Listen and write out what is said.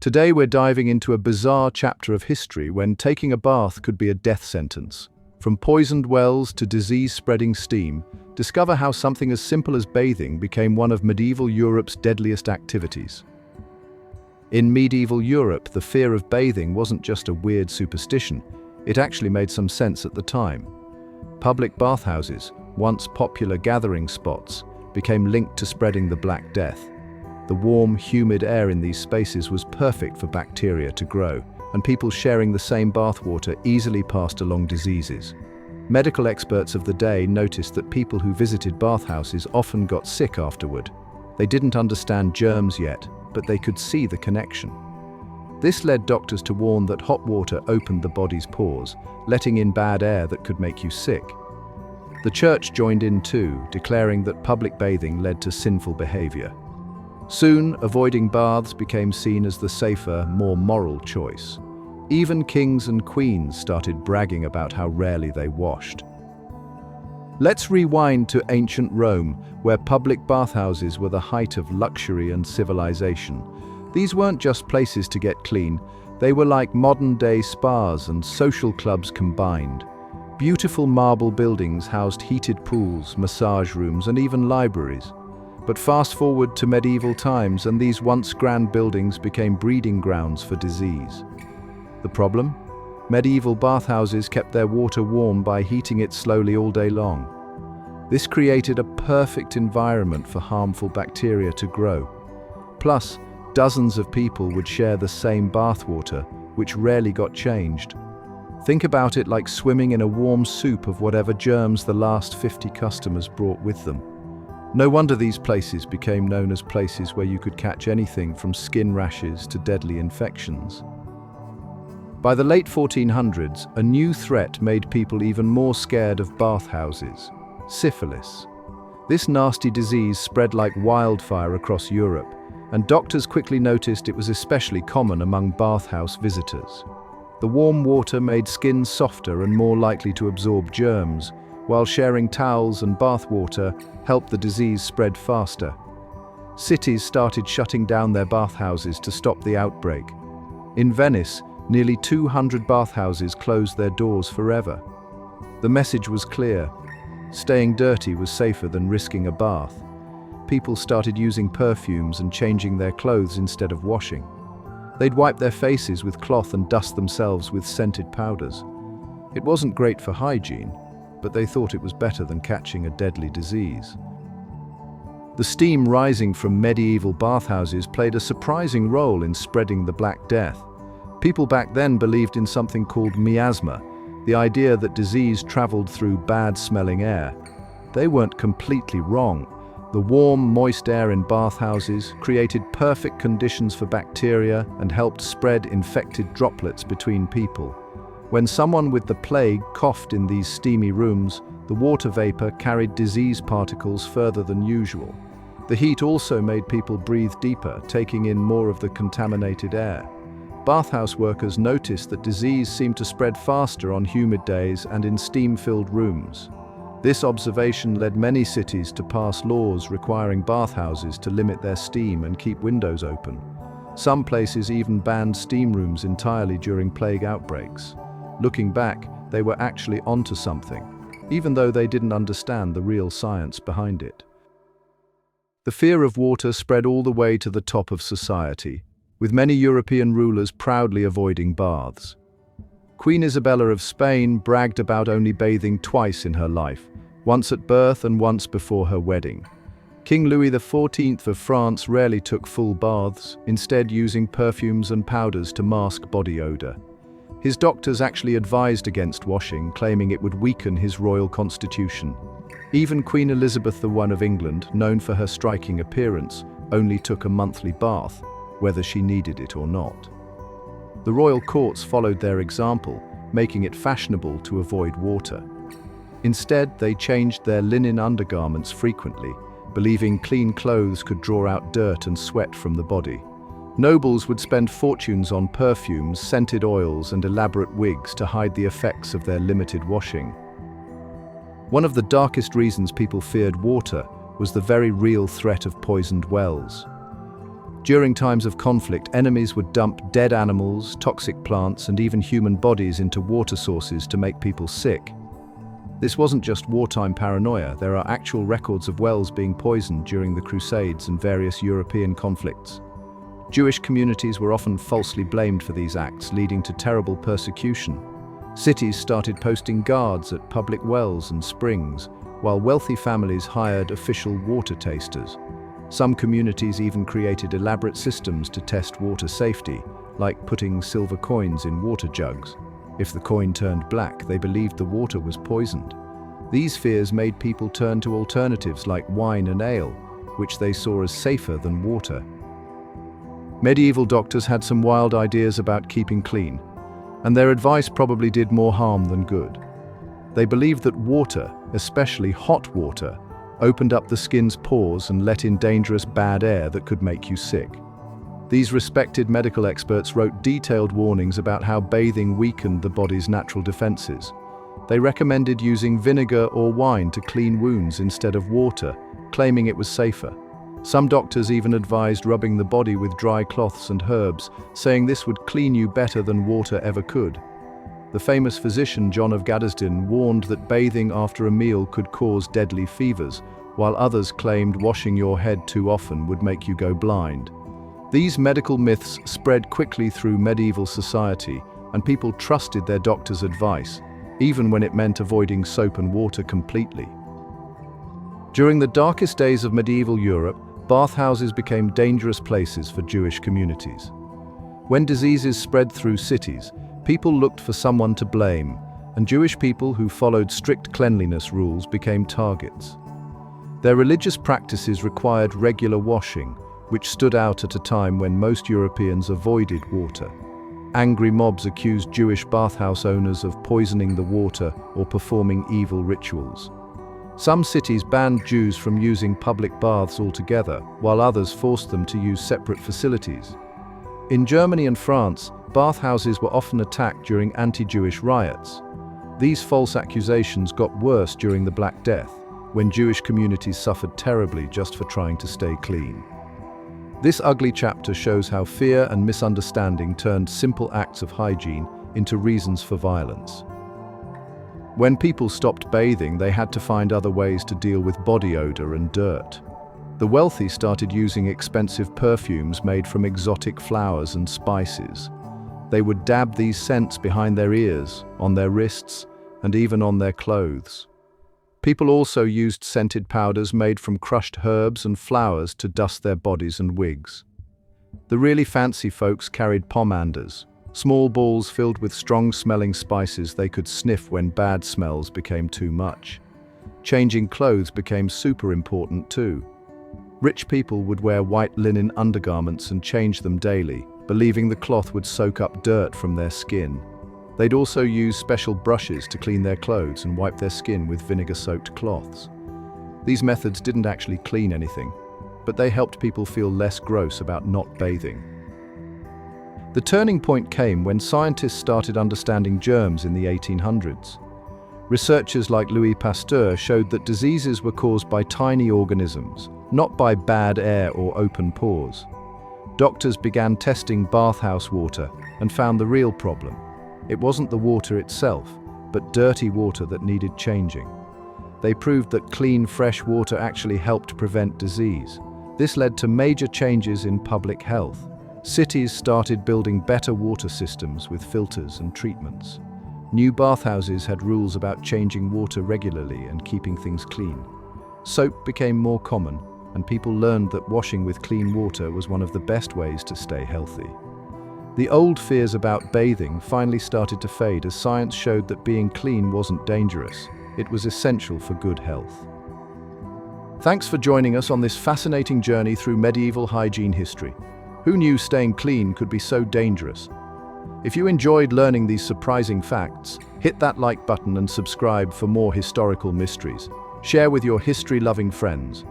Today we're diving into a bizarre chapter of history when taking a bath could be a death sentence. From poisoned wells to disease-spreading steam, discover how something as simple as bathing became one of medieval Europe's deadliest activities. In medieval Europe, the fear of bathing wasn't just a weird superstition, it actually made some sense at the time. Public bathhouses, once popular gathering spots, became linked to spreading the Black Death. The warm, humid air in these spaces was perfect for bacteria to grow, and people sharing the same bathwater easily passed along diseases. Medical experts of the day noticed that people who visited bathhouses often got sick afterward. They didn't understand germs yet, but they could see the connection. This led doctors to warn that hot water opened the body's pores, letting in bad air that could make you sick. The church joined in too, declaring that public bathing led to sinful behavior. Soon, avoiding baths became seen as the safer, more moral choice. Even kings and queens started bragging about how rarely they washed. Let's rewind to ancient Rome, where public bathhouses were the height of luxury and civilization. These weren't just places to get clean, they were like modern-day spas and social clubs combined. Beautiful marble buildings housed heated pools, massage rooms, and even libraries. But fast forward to medieval times, and these once grand buildings became breeding grounds for disease. The problem? Medieval bathhouses kept their water warm by heating it slowly all day long. This created a perfect environment for harmful bacteria to grow. Plus, dozens of people would share the same bathwater, which rarely got changed. Think about it like swimming in a warm soup of whatever germs the last 50 customers brought with them. No wonder these places became known as places where you could catch anything from skin rashes to deadly infections. By the late 1400s, a new threat made people even more scared of bathhouses: syphilis. This nasty disease spread like wildfire across Europe, and doctors quickly noticed it was especially common among bathhouse visitors. The warm water made skin softer and more likely to absorb germs, while sharing towels and bathwater helped the disease spread faster. Cities started shutting down their bathhouses to stop the outbreak. In Venice, nearly 200 bathhouses closed their doors forever. The message was clear: staying dirty was safer than risking a bath. People started using perfumes and changing their clothes instead of washing. They'd wipe their faces with cloth and dust themselves with scented powders. It wasn't great for hygiene, but they thought it was better than catching a deadly disease. The steam rising from medieval bathhouses played a surprising role in spreading the Black Death. People back then believed in something called miasma, the idea that disease traveled through bad-smelling air. They weren't completely wrong. The warm, moist air in bathhouses created perfect conditions for bacteria and helped spread infected droplets between people. When someone with the plague coughed in these steamy rooms, the water vapor carried disease particles further than usual. The heat also made people breathe deeper, taking in more of the contaminated air. Bathhouse workers noticed that disease seemed to spread faster on humid days and in steam-filled rooms. This observation led many cities to pass laws requiring bathhouses to limit their steam and keep windows open. Some places even banned steam rooms entirely during plague outbreaks. Looking back, they were actually onto something, even though they didn't understand the real science behind it. The fear of water spread all the way to the top of society, with many European rulers proudly avoiding baths. Queen Isabella of Spain bragged about only bathing twice in her life, once at birth and once before her wedding. King Louis XIV of France rarely took full baths, instead using perfumes and powders to mask body odor. His doctors actually advised against washing, claiming it would weaken his royal constitution. Even Queen Elizabeth I of England, known for her striking appearance, only took a monthly bath, whether she needed it or not. The royal courts followed their example, making it fashionable to avoid water. Instead, they changed their linen undergarments frequently, believing clean clothes could draw out dirt and sweat from the body. Nobles would spend fortunes on perfumes, scented oils, and elaborate wigs to hide the effects of their limited washing. One of the darkest reasons people feared water was the very real threat of poisoned wells. During times of conflict, enemies would dump dead animals, toxic plants, and even human bodies into water sources to make people sick. This wasn't just wartime paranoia. There are actual records of wells being poisoned during the Crusades and various European conflicts. Jewish communities were often falsely blamed for these acts, leading to terrible persecution. Cities started posting guards at public wells and springs, while wealthy families hired official water tasters. Some communities even created elaborate systems to test water safety, like putting silver coins in water jugs. If the coin turned black, they believed the water was poisoned. These fears made people turn to alternatives like wine and ale, which they saw as safer than water. Medieval doctors had some wild ideas about keeping clean, and their advice probably did more harm than good. They believed that water, especially hot water, opened up the skin's pores and let in dangerous bad air that could make you sick. These respected medical experts wrote detailed warnings about how bathing weakened the body's natural defenses. They recommended using vinegar or wine to clean wounds instead of water, claiming it was safer. Some doctors even advised rubbing the body with dry cloths and herbs, saying this would clean you better than water ever could. The famous physician John of Gaddesden warned that bathing after a meal could cause deadly fevers, while others claimed washing your head too often would make you go blind. These medical myths spread quickly through medieval society, and people trusted their doctor's advice, even when it meant avoiding soap and water completely. During the darkest days of medieval Europe, bathhouses became dangerous places for Jewish communities. When diseases spread through cities, people looked for someone to blame, and Jewish people who followed strict cleanliness rules became targets. Their religious practices required regular washing, which stood out at a time when most Europeans avoided water. Angry mobs accused Jewish bathhouse owners of poisoning the water or performing evil rituals. Some cities banned Jews from using public baths altogether, while others forced them to use separate facilities. In Germany and France, bathhouses were often attacked during anti-Jewish riots. These false accusations got worse during the Black Death, when Jewish communities suffered terribly just for trying to stay clean. This ugly chapter shows how fear and misunderstanding turned simple acts of hygiene into reasons for violence. When people stopped bathing, they had to find other ways to deal with body odor and dirt. The wealthy started using expensive perfumes made from exotic flowers and spices. They would dab these scents behind their ears, on their wrists, and even on their clothes. People also used scented powders made from crushed herbs and flowers to dust their bodies and wigs. The really fancy folks carried pomanders, small balls filled with strong-smelling spices they could sniff when bad smells became too much. Changing clothes became super important too. Rich people would wear white linen undergarments and change them daily, believing the cloth would soak up dirt from their skin. They'd also use special brushes to clean their clothes and wipe their skin with vinegar-soaked cloths. These methods didn't actually clean anything, but they helped people feel less gross about not bathing. The turning point came when scientists started understanding germs in the 1800s. Researchers like Louis Pasteur showed that diseases were caused by tiny organisms, not by bad air or open pores. Doctors began testing bathhouse water and found the real problem. It wasn't the water itself, but dirty water that needed changing. They proved that clean, fresh water actually helped prevent disease. This led to major changes in public health. Cities started building better water systems with filters and treatments. New bathhouses had rules about changing water regularly and keeping things clean. Soap became more common, and people learned that washing with clean water was one of the best ways to stay healthy. The old fears about bathing finally started to fade as science showed that being clean wasn't dangerous. It was essential for good health. Thanks for joining us on this fascinating journey through medieval hygiene history. Who knew staying clean could be so dangerous? If you enjoyed learning these surprising facts, hit that like button and subscribe for more historical mysteries. Share with your history-loving friends.